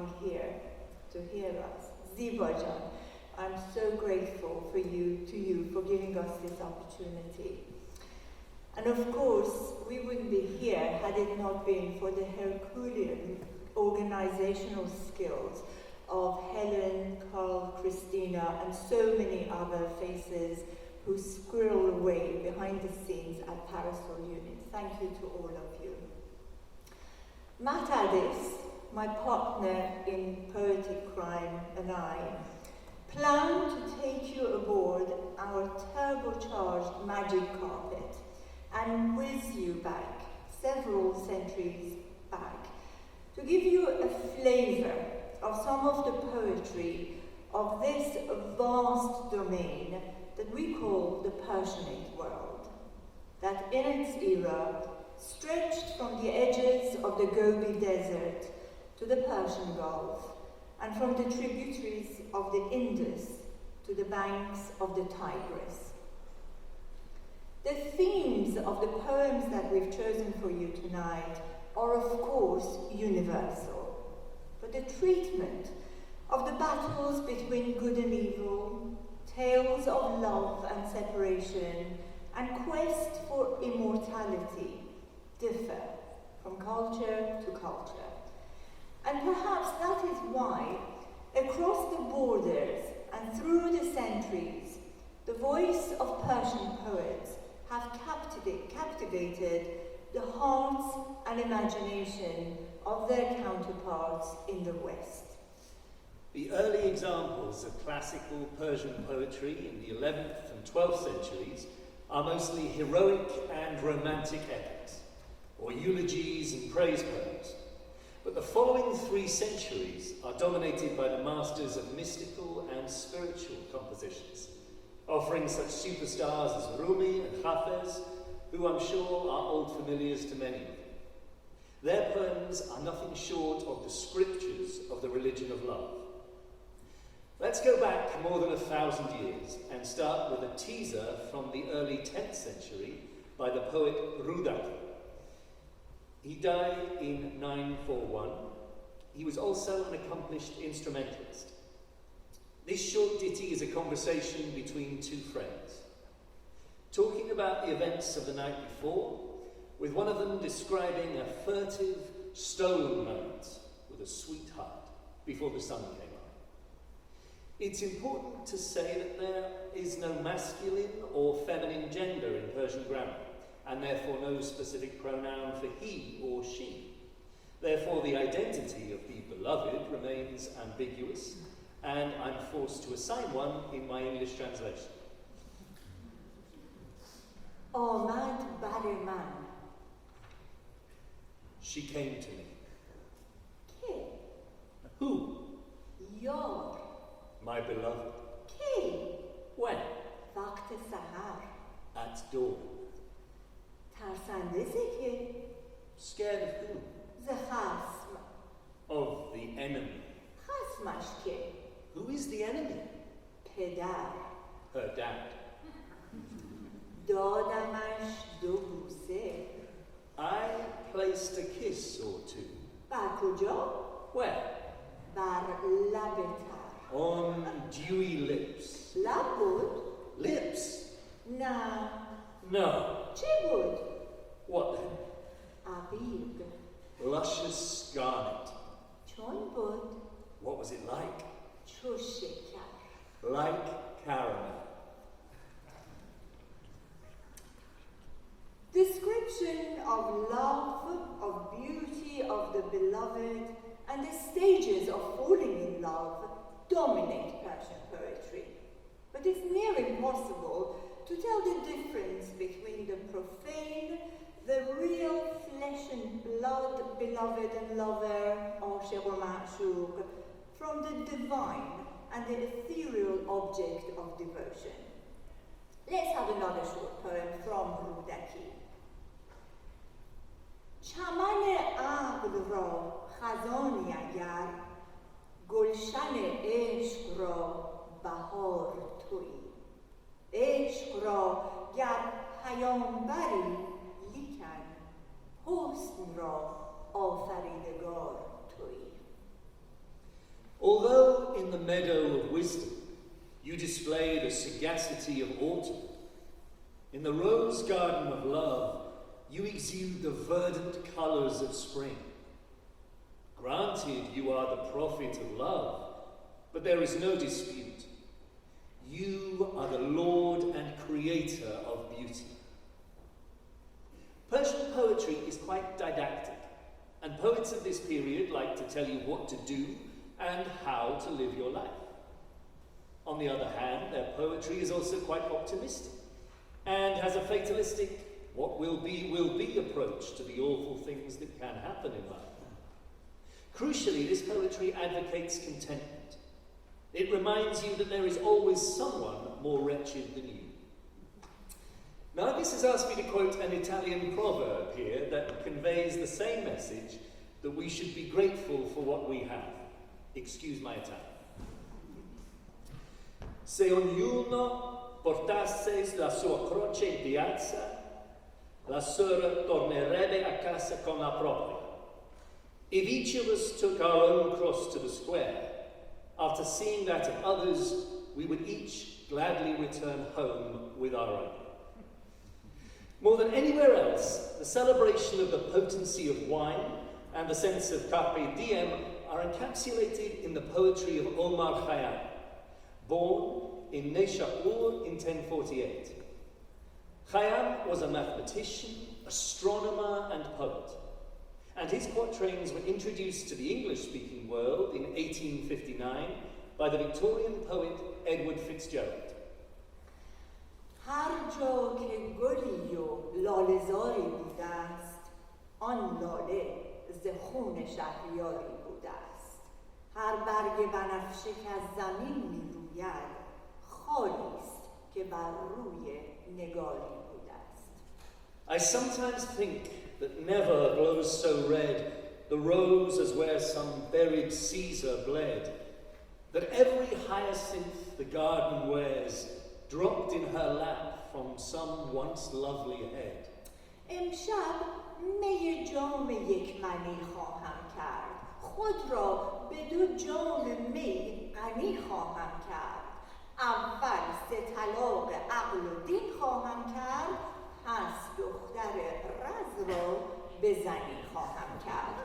coming here to hear us. Zibajan, I'm so grateful to you for giving us this opportunity. And of course, we wouldn't be here had it not been for the Herculean organizational skills of Helen, Carl, Christina, and so many other faces who squirrel away behind the scenes at Parasol Unit. Thank you to all of you. Addis, my partner in poetic crime, and I plan to take you aboard our turbocharged magic carpet and whiz you back several centuries back to give you a flavor of some of the poetry of this vast domain that we call the Persianate world, that in its era stretched from the edges of the Gobi Desert to the Persian Gulf, and from the tributaries of the Indus to the banks of the Tigris. The themes of the poems that we've chosen for you tonight are, of course, universal, but the treatment of the battles between good and evil, tales of love and separation, and quest for immortality differ from culture to culture. And perhaps that is why, across the borders and through the centuries, the voice of Persian poets have captivated the hearts and imagination of their counterparts in the West. The early examples of classical Persian poetry in the 11th and 12th centuries are mostly heroic and romantic epics, or eulogies and praise poems. But the following 3 centuries are dominated by the masters of mystical and spiritual compositions, offering such superstars as Rumi and Hafiz, who I'm sure are old familiars to many of you. Their poems are nothing short of the scriptures of the religion of love. Let's go back more than 1,000 years and start with a teaser from the early 10th century by the poet Rudaki. He died in 941. He was also an accomplished instrumentalist. This short ditty is a conversation between 2 friends, talking about the events of the night before, with one of them describing a furtive, stolen moment with a sweetheart before the sun came up. It's important to say that there is no masculine or feminine gender in Persian grammar, and therefore no specific pronoun for he or she. Therefore, the identity of the beloved remains ambiguous, and I'm forced to assign one in my English translation. Omar Bariman. She came to me. Ki? Who? Yor. My beloved. Ki? When? Vakt sahar. At dawn. Tarsande ki? Scared of whom? Ze khasm. Of the enemy. Khasmash ki? Who is the enemy? Pedar. Her dad. Dadamash do buse. I placed a kiss or 2. Bar kuja? Where? Bar labetar. On dewy lips. Labud? Lips? Na. No. Chibud? What then? Abig. Luscious scarlet. Chonbud? What was it like? Chushikar. Like caramel. Description of love, of beauty, of the beloved, and the stages of falling in love dominate Persian poetry. But it's near impossible to tell the difference between the profane, the real flesh and blood beloved and lover, Ashiq or Ma'shuq, from the divine and the ethereal object of devotion. Let's have another short poem from Rudaki. چمن عقل را خزانی اگر گلشن عشق را بهار تویی عشق را گر پیامبری لیکن حسن را آفریدگار تویی in the meadow of wisdom, you display the sagacity of autumn. In the rose garden of love, you exude the verdant colours of spring. Granted, you are the prophet of love, but there is no dispute. You are the Lord and Creator of beauty. Persian poetry is quite didactic, and poets of this period like to tell you what to do and how to live your life. On the other hand, their poetry is also quite optimistic and has a fatalistic, what will be approach to the awful things that can happen in life. Crucially, this poetry advocates contentment. It reminds you that there is always someone more wretched than you. Narguess has asked me to quote an Italian proverb here that conveys the same message, that we should be grateful for what we have. Excuse my Italian. Se ognuno portasse la sua croce in piazza, la sera tornerebbe a casa con la propria. If each of us took our own cross to the square, after seeing that of others, we would each gladly return home with our own. More than anywhere else, the celebration of the potency of wine and the sense of carpe diem are encapsulated in the poetry of Omar Khayyam, born in Neshapur in 1048. Khayyam was a mathematician, astronomer, and poet, and his quatrains were introduced to the English-speaking world in 1859 by the Victorian poet Edward Fitzgerald. هر جا که گلی و لاله‌زاری بوده است، آن لاله ز خون شهریاری بوده است. هر برگ بنفشه که از زمین می‌روید، خالی است که بر روی نگاری بوده است. I sometimes think that never glows so red the rose as where some buried Caesar bled, that every hyacinth the garden wears dropped in her lap from some once lovely head. امشب می جام یک منی خواهم کرد، خود را به دو جام می غنی خواهم کرد. اول سه طلاق عقل و دین خواهم کرد، پس دختر رز را به زنی خواهم کرد.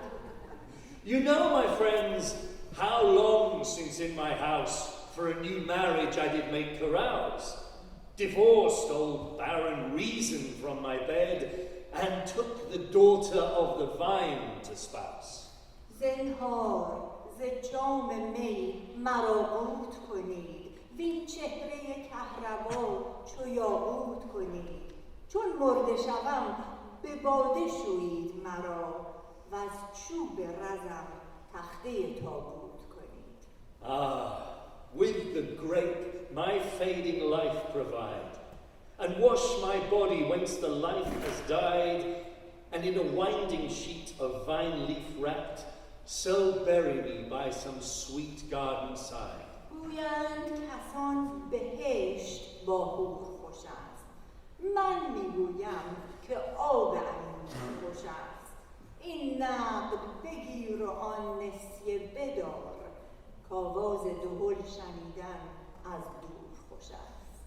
You know, my friends, how long since in my house for a new marriage I did make carouse, divorced old barren reason from my bed, and took the daughter of the vine to spouse. زنهار ز جام می مرا قوت کنید، وین چهره کهربا چو یاقوت کنید. چون مرده شوم به باده شویید مرا، و از چوب رزم تخته تابوت کنید. With the grape my fading life provide, and wash my body whence the life has died, and in a winding sheet of vine leaf wrapped, so bury me by some sweet garden side. گویند کسان بهشت با حور خوش است، من میگویم که آب امین خوش است. این نقد بگیر و آن نسیه بدار، کاواز دهل شنیدن از دور خوش است.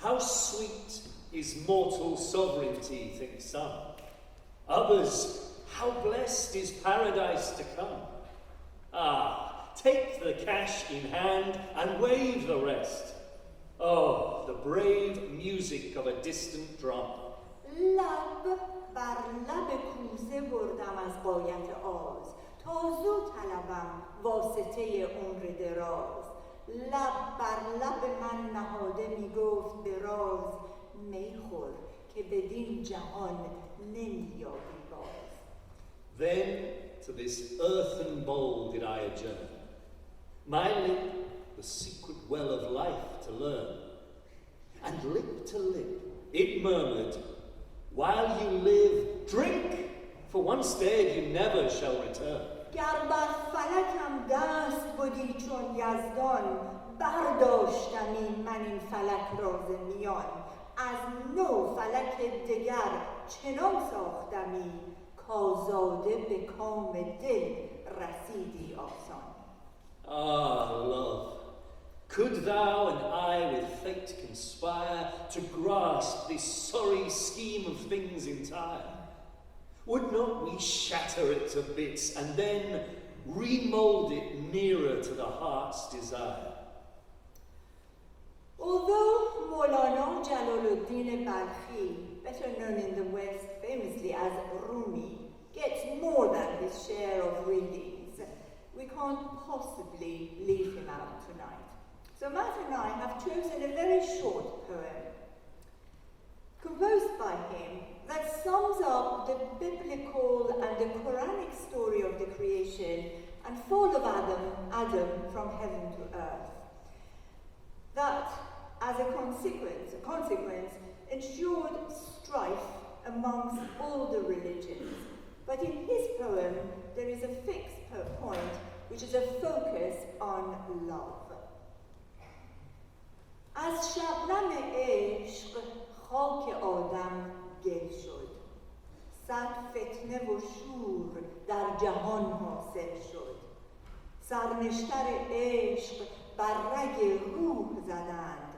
How sweet is mortal sovereignty, think some. Others, how blessed is paradise to come. Take the cash in hand and wave the rest. Oh, the brave music of a distant drum. لب بر لب کوزه بردم از غایت آز، تا زو طلبم واسطه عمر دراز. لب بر لب من نهاده می گفت به راز، می خور که بدین جهان نمی‌یابی باز. Then to this earthen bowl did I adjourn, my lip the secret well of life to learn, and lip to lip it murmured, while you live, drink, for once dead you never shall return. گر بر فلکم دست بودی چون یزدان، برداشتمی من این فلک را ز میان. از نو فلک دگر چنان ساختمی، کآزاده به کام دل رسیدی آسان. Love, Could thou and I with fate conspire to grasp this sorry scheme of things entire? Would not we shatter it to bits and then remould it nearer to the heart's desire? Although Maulana Jalaluddin Balkhi, better known in the West famously as Rumi, gets more than his share of readings, we can't possibly leave him out tonight. So Matt and I have chosen a very short poem, composed by him, that sums up the biblical and the Quranic story of the creation and fall of Adam from heaven to earth. That, as a consequence, ensured strife amongst all the religions. But in his poem, there is a fixed point, which is a focus on love. از شبنم عشق خاک آدم گل شد. صد فتنه و شور در جهان حاصل شد. سرنشتر عشق بر رگ روح زدند.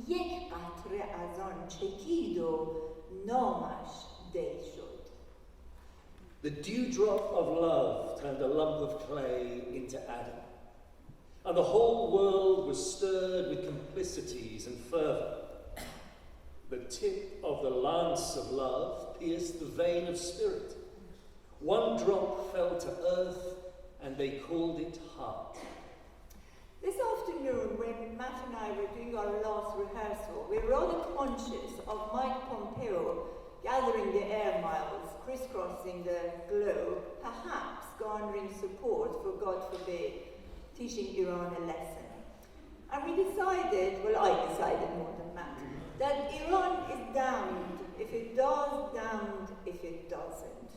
یک قطره از آن چکید و نامش دل شد. The dewdrop of love turned a lump of clay into Adam, and the whole world was stirred with complicities and fervour. The tip of the lance of love pierced the vein of spirit. One drop fell to earth, and they called it heart. This afternoon, when Matt and I were doing our last rehearsal, we were rather conscious of Mike Pompeo gathering the air miles, crisscrossing the globe, perhaps garnering support for, God forbid, teaching Iran a lesson. And we decided, well, I decided more than Matt, that Iran is damned if it does, damned if it doesn't.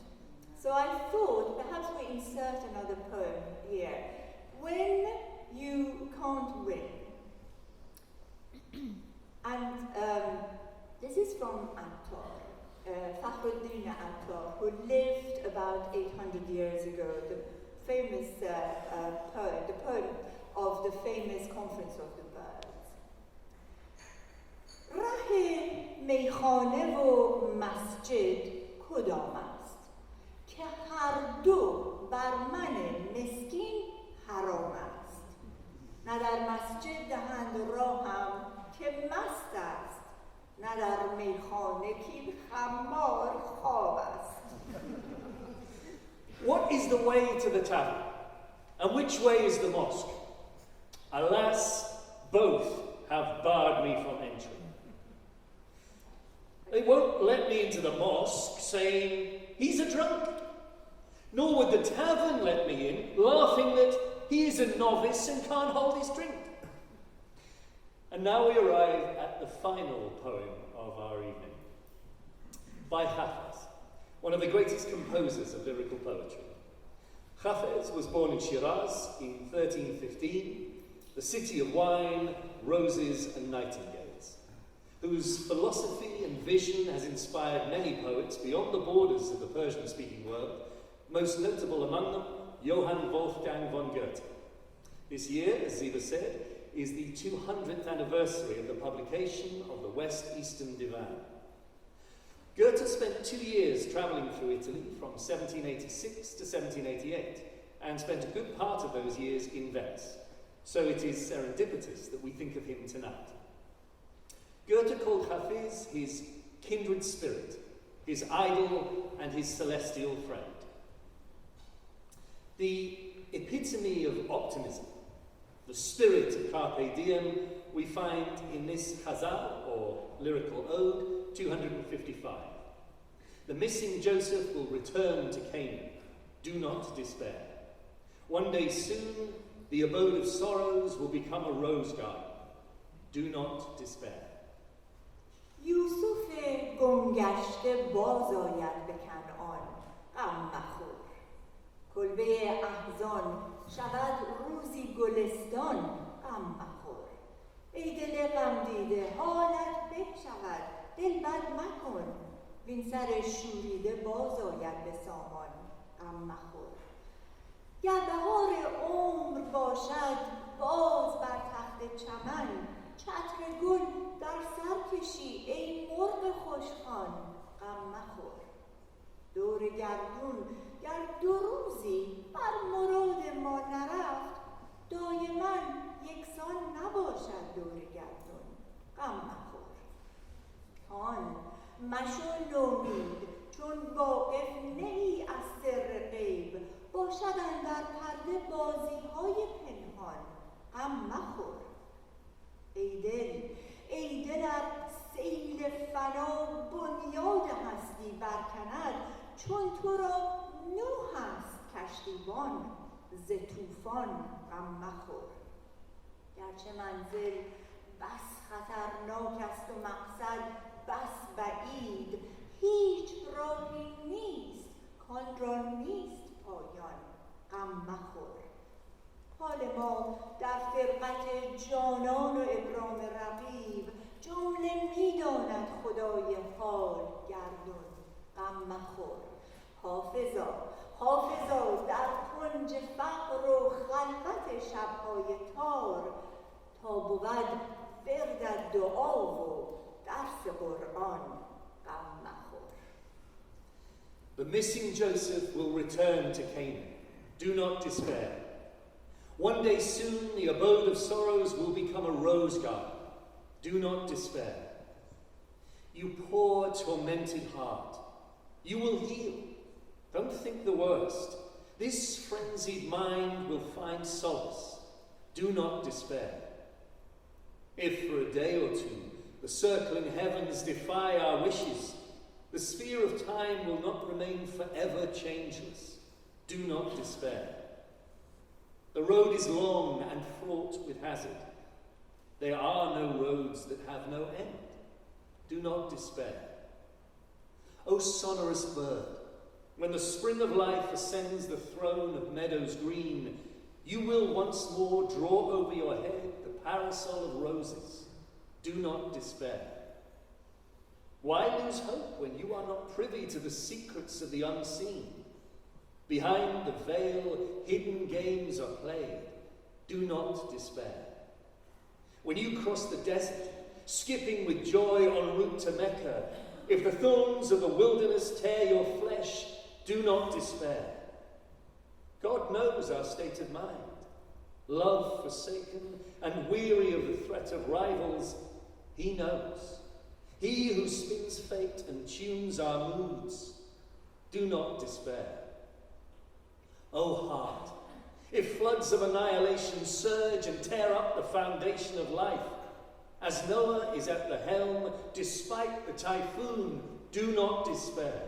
So I thought perhaps we insert another poem here. When you can't win. And this is from Attar, Fakhruddin Attar, who lived about 800 years ago, the famous poet, the poem of the famous Conference of the Birds. راه میخانه و مسجد کدام است که هر دو بر من مسکین حرام است نه در مسجد دهند راهم که مست است نه در میخانه که خمار خواب است. What is the way to the tavern? And which way is the mosque? Alas, both have barred me from entry. They won't let me into the mosque, saying, he's a drunk. Nor would the tavern let me in, laughing that he is a novice and can't hold his drink. And now we arrive at the final poem of our evening, by Hafiz, one of the greatest composers of lyrical poetry. Hafiz was born in Shiraz in 1315, the city of wine, roses and nightingales, whose philosophy and vision has inspired many poets beyond the borders of the Persian-speaking world, most notable among them, Johann Wolfgang von Goethe. This year, as Ziva said, is the 200th anniversary of the publication of the West Eastern Divan. Goethe spent 2 years travelling through Italy from 1786 to 1788 and spent a good part of those years in Venice. So it is serendipitous that we think of him tonight. Goethe called Hafiz his kindred spirit, his idol and his celestial friend. The epitome of optimism, the spirit of Carpe Diem, we find in this Ghazal, or lyrical ode, 255. The missing Joseph will return to Canaan. Do not despair. One day soon, the abode of sorrows will become a rose garden. Do not despair. یوسف گمگشته باز آید به کنعان غم مخور کلبه احزان شود روزی گلستان غم مخور ای دل غم دیده حالت به شود دل بد مکن وین سر شوریده باز آید به سامان غم مخور گر بهار عمر باشد باز بر تخت چمن چتر گل در سر کشی ای مرغ خوشخوان غم مخور دور گردون گر 2 روزی بر مراد ما نرفت دایما یکسان نباشد دور گردون غم مخور هان مشو نومید چون واقف نهی از سر غیب باشد اندر پرده بازی‌های پنهان غم مخور ای دل ار سیل فنا بنیاد هستی برکند چون تو را نوح است کشتیبان ز طوفان غم مخور گرچه منزل بس خطرناک است و مقصد بس بعید هیچ راهی نیست کان را نیست پایان غم مخور حال ما در فرقت جانان و ابرام رقیب جمله می‌داند خدای حال گردون غم مخور حافظا در کنج فقر و خلوت شب‌های تار تا بود ورد دعا و درس قرآن غم مخور. The missing Joseph will return to Canaan. Do not despair. One day soon the abode of sorrows will become a rose garden. Do not despair. You poor, tormented heart, you will heal. Don't think the worst. This frenzied mind will find solace. Do not despair. If for a day or two the circling heavens defy our wishes, the sphere of time will not remain forever changeless. Do not despair. The road is long and fraught with hazard. There are no roads that have no end. Do not despair. O sonorous bird, when the spring of life ascends the throne of meadows green, you will once more draw over your head the parasol of roses. Do not despair. Why lose hope when you are not privy to the secrets of the unseen? Behind the veil, hidden games are played. Do not despair. When you cross the desert, skipping with joy en route to Mecca, if the thorns of the wilderness tear your flesh, do not despair. God knows our state of mind. Love forsaken and weary of the threat of rivals, He knows. He who spins fate and tunes our moods. Do not despair. O heart, if floods of annihilation surge and tear up the foundation of life, as Noah is at the helm despite the typhoon, do not despair.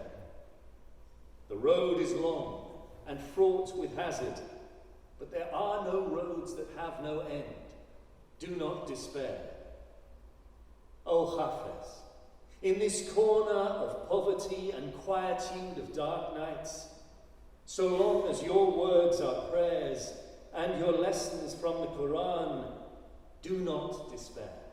The road is long and fraught with hazard, but there are no roads that have no end. Do not despair. O Hafiz, in this corner of poverty and quietude of dark nights, so long as your words are prayers and your lessons from the Quran, do not despair.